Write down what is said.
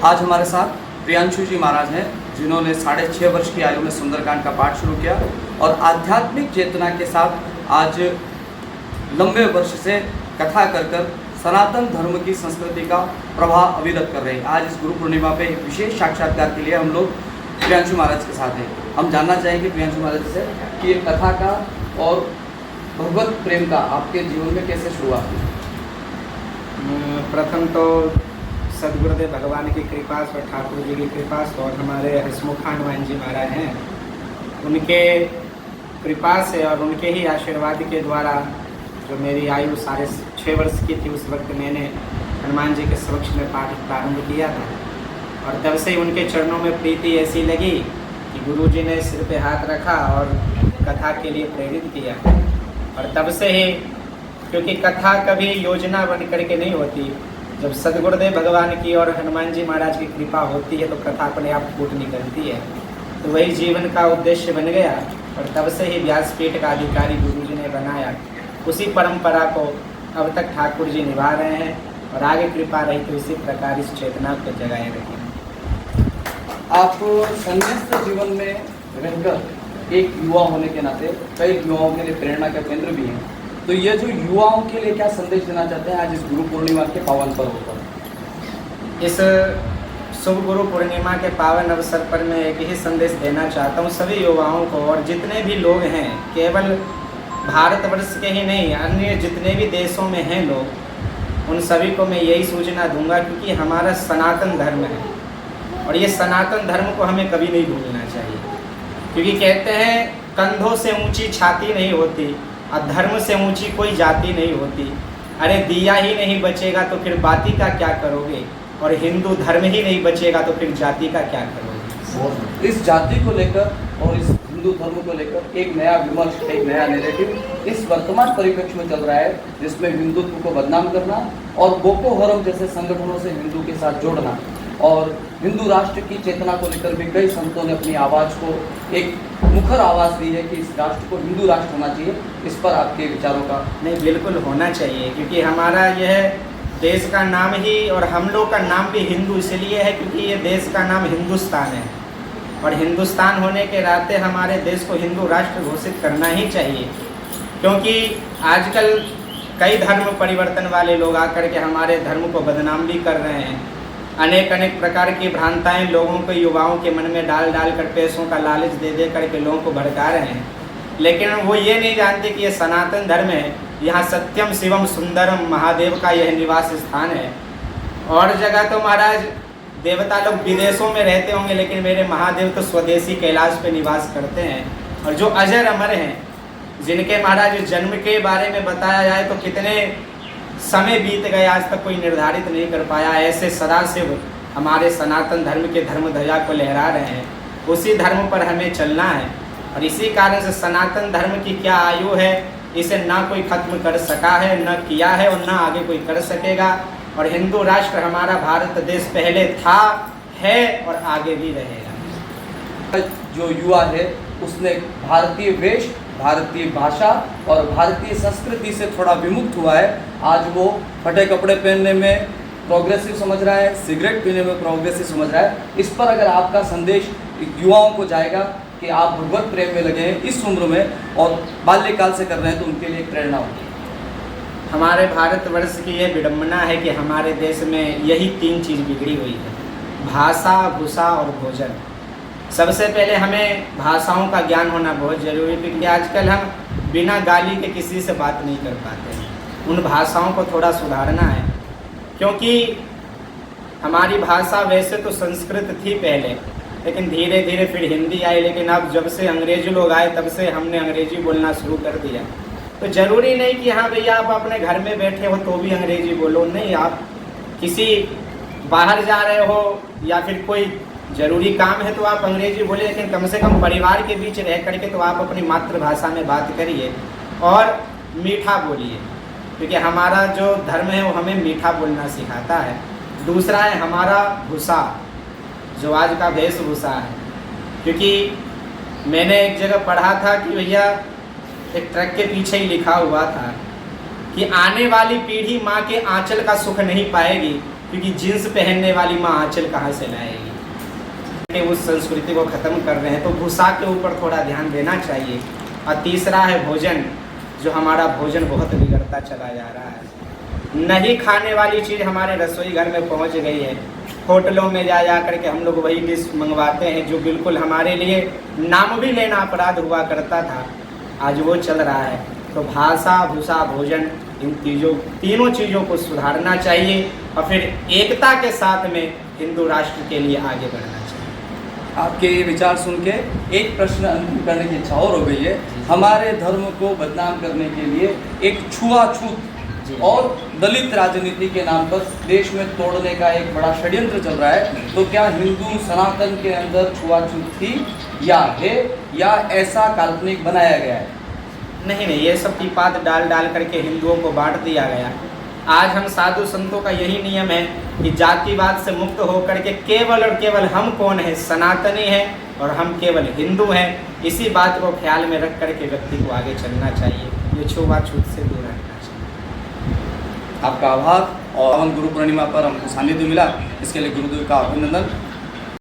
आज हमारे साथ प्रियांशु जी महाराज हैं, जिन्होंने 6.5 वर्ष की आयु में सुंदरकांड का पाठ शुरू किया और आध्यात्मिक चेतना के साथ आज लंबे वर्ष से कथा कर सनातन धर्म की संस्कृति का प्रभाव अविरत कर रहे हैं। आज इस गुरु पूर्णिमा पे एक विशेष साक्षात्कार के लिए हम लोग प्रियांशु महाराज के साथ हैं। हम जानना चाहेंगे प्रियांशु महाराज से कि ये कथा का और भगवत प्रेम का आपके जीवन में कैसे शुरुआत हुई? प्रथम तो सदगुरुदेव भगवान की कृपा से और ठाकुर जी की कृपा से और हमारे हसमुख हनुमान जी महाराज हैं, उनके कृपा से और उनके ही आशीर्वाद के द्वारा जो मेरी आयु 6.5 वर्ष की थी, उस वक्त मैंने हनुमान जी के समक्ष में पाठ प्रारंभ किया था। और तब से उनके चरणों में प्रीति ऐसी लगी कि गुरु जी ने सिर पे हाथ रखा और कथा के लिए प्रेरित किया। और तब से ही, क्योंकि कथा कभी योजना बन करके नहीं होती, जब सदगुरुदेव भगवान की और हनुमान जी महाराज की कृपा होती है तो कथा अपने आप फूट निकलती है। तो वही जीवन का उद्देश्य बन गया और तब से ही व्यासपीठ का अधिकारी गुरु जी ने बनाया। उसी परंपरा को अब तक ठाकुर जी निभा रहे हैं और आगे कृपा रही तो इसी प्रकार इस चेतना को जगाए रखें। आप संन्यास्त जीवन में रहकर एक युवा होने के नाते कई युवाओं के लिए प्रेरणा का केंद्र भी हैं, तो ये जो युवाओं के लिए क्या संदेश देना चाहते हैं आज इस गुरु पूर्णिमा के पावन पर्व पर? इस शुभ गुरु पूर्णिमा के पावन अवसर पर मैं एक ही संदेश देना चाहता हूँ सभी युवाओं को, और जितने भी लोग हैं, केवल भारतवर्ष के ही नहीं, अन्य जितने भी देशों में हैं लोग, उन सभी को मैं यही सूचना दूंगा, क्योंकि हमारा सनातन धर्म है और ये सनातन धर्म को हमें कभी नहीं भूलना चाहिए। क्योंकि कहते हैं कंधों से ऊंची छाती नहीं होती और धर्म से ऊंची कोई जाति नहीं होती। अरे दिया ही नहीं बचेगा तो फिर बाती का क्या करोगे, और हिंदू धर्म ही नहीं बचेगा तो फिर जाति का क्या करोगे। इस जाति को लेकर और इस हिंदू धर्म को लेकर एक नया विमर्श, एक नया नैरेटिव इस वर्तमान परिप्रेक्ष्य में चल रहा है, जिसमें हिंदुत्व को बदनाम करना और बोको हरम जैसे संगठनों से हिंदू के साथ जोड़ना, और हिंदू राष्ट्र की चेतना को लेकर भी कई संतों ने अपनी आवाज़ को एक मुखर आवाज़ दी है कि इस राष्ट्र को हिंदू राष्ट्र होना चाहिए। इस पर आपके विचारों का? नहीं, बिल्कुल होना चाहिए, क्योंकि हमारा यह देश का नाम ही और हम लोग का नाम भी हिंदू इसलिए है क्योंकि ये देश का नाम हिंदुस्तान है, और हिंदुस्तान होने के नाते हमारे देश को हिंदू राष्ट्र घोषित करना ही चाहिए। क्योंकि आजकल कई धर्म परिवर्तन वाले लोग आकर के हमारे धर्म को बदनाम भी कर रहे हैं। अनेक प्रकार की भ्रांताएं लोगों को, युवाओं के मन में डाल कर पैसों का लालच दे करके लोगों को भड़का रहे हैं, लेकिन वो ये नहीं जानते कि ये सनातन धर्म है। यहाँ सत्यम शिवम सुंदरम महादेव का यह निवास स्थान है। और जगह तो महाराज देवता लोग विदेशों में रहते होंगे, लेकिन मेरे महादेव तो स्वदेशी कैलाश पे निवास करते हैं, और जो अजर अमर हैं, जिनके महाराज जन्म के बारे में बताया जाए तो कितने समय बीत गए, आज तक कोई निर्धारित नहीं कर पाया। ऐसे सदाशिव हमारे सनातन धर्म के धर्म ध्वजा को लहरा रहे हैं। उसी धर्म पर हमें चलना है, और इसी कारण से सनातन धर्म की क्या आयु है, इसे ना कोई खत्म कर सका है, न किया है और न आगे कोई कर सकेगा। और हिंदू राष्ट्र हमारा भारत देश पहले था, है और आगे भी रहेगा। जो युवा है उसने भारतीय वेश, भारतीय भाषा और भारतीय संस्कृति से थोड़ा विमुक्त हुआ है। आज वो फटे कपड़े पहनने में प्रोग्रेसिव समझ रहा है, सिगरेट पीने में प्रोग्रेसिव समझ रहा है। इस पर अगर आपका संदेश युवाओं को जाएगा कि आप भगवत प्रेम में लगे हैं इस उम्र में और बाल्यकाल से कर रहे हैं, तो उनके लिए प्रेरणा होगी। हमारे भारतवर्ष की यह विडम्बना है कि हमारे देश में यही 3 चीज़ बिगड़ी हुई है: भाषा, भूषा और भोजन। सबसे पहले हमें भाषाओं का ज्ञान होना बहुत ज़रूरी है, क्योंकि आजकल हम बिना गाली के किसी से बात नहीं कर पाते हैं। उन भाषाओं को थोड़ा सुधारना है, क्योंकि हमारी भाषा वैसे तो संस्कृत थी पहले, लेकिन धीरे धीरे फिर हिंदी आई, लेकिन अब जब से अंग्रेजी लोग आए तब से हमने अंग्रेजी बोलना शुरू कर दिया। तो ज़रूरी नहीं कि हाँ भैया आप अपने घर में बैठे हो तो भी अंग्रेजी बोलो, नहीं, आप किसी बाहर जा रहे हो या फिर कोई ज़रूरी काम है तो आप अंग्रेजी बोलिए, लेकिन कम से कम परिवार के बीच रह करके तो आप अपनी मातृभाषा में बात करिए और मीठा बोलिए, क्योंकि हमारा जो धर्म है वो हमें मीठा बोलना सिखाता है। दूसरा है हमारा भूषा, जो आज का वेशभूषा है, क्योंकि मैंने एक जगह पढ़ा था कि भैया एक ट्रक के पीछे ही लिखा हुआ था कि आने वाली पीढ़ी माँ के आंचल का सुख नहीं पाएगी क्योंकि जीन्स पहनने वाली माँ आंचल कहाँ से लाएगी। कि उस संस्कृति को ख़त्म कर रहे हैं, तो भूसा के ऊपर थोड़ा ध्यान देना चाहिए। और तीसरा है भोजन, जो हमारा भोजन बहुत बिगड़ता चला जा रहा है। नहीं खाने वाली चीज़ हमारे रसोई घर में पहुंच गई है। होटलों में जा कर के हम लोग वही डिश मंगवाते हैं जो बिल्कुल हमारे लिए नाम भी लेना अपराध हुआ करता था, आज वो चल रहा है। तो भाषा, भूषा, भोजन, इन तीनों चीज़ों को सुधारना चाहिए और फिर एकता के साथ में हिंदू राष्ट्र के लिए आगे बढ़ना चाहिए। आपके ये विचार सुन के एक प्रश्न अंतिम करने की इच्छा और हो गई है। हमारे धर्म को बदनाम करने के लिए एक छुआछूत और दलित राजनीति के नाम पर देश में तोड़ने का एक बड़ा षड्यंत्र चल रहा है। तो क्या हिंदू सनातन के अंदर छुआछूत थी या है, या ऐसा काल्पनिक बनाया गया है? नहीं, ये सब विवाद डाल करके हिंदुओं को बांट दिया गया। आज हम साधु संतों का यही नियम है कि जातिवाद से मुक्त होकर के केवल और केवल हम कौन है, सनातनी है और हम केवल हिंदू हैं। इसी बात को ख्याल में रख करके व्यक्ति को आगे चलना चाहिए, ये छुआछूत से दूर रहना चाहिए। आपका आभार। और गुरु पूर्णिमा पर हमको सानिध्य मिला, इसके लिए गुरुदेव का अभिनंदन।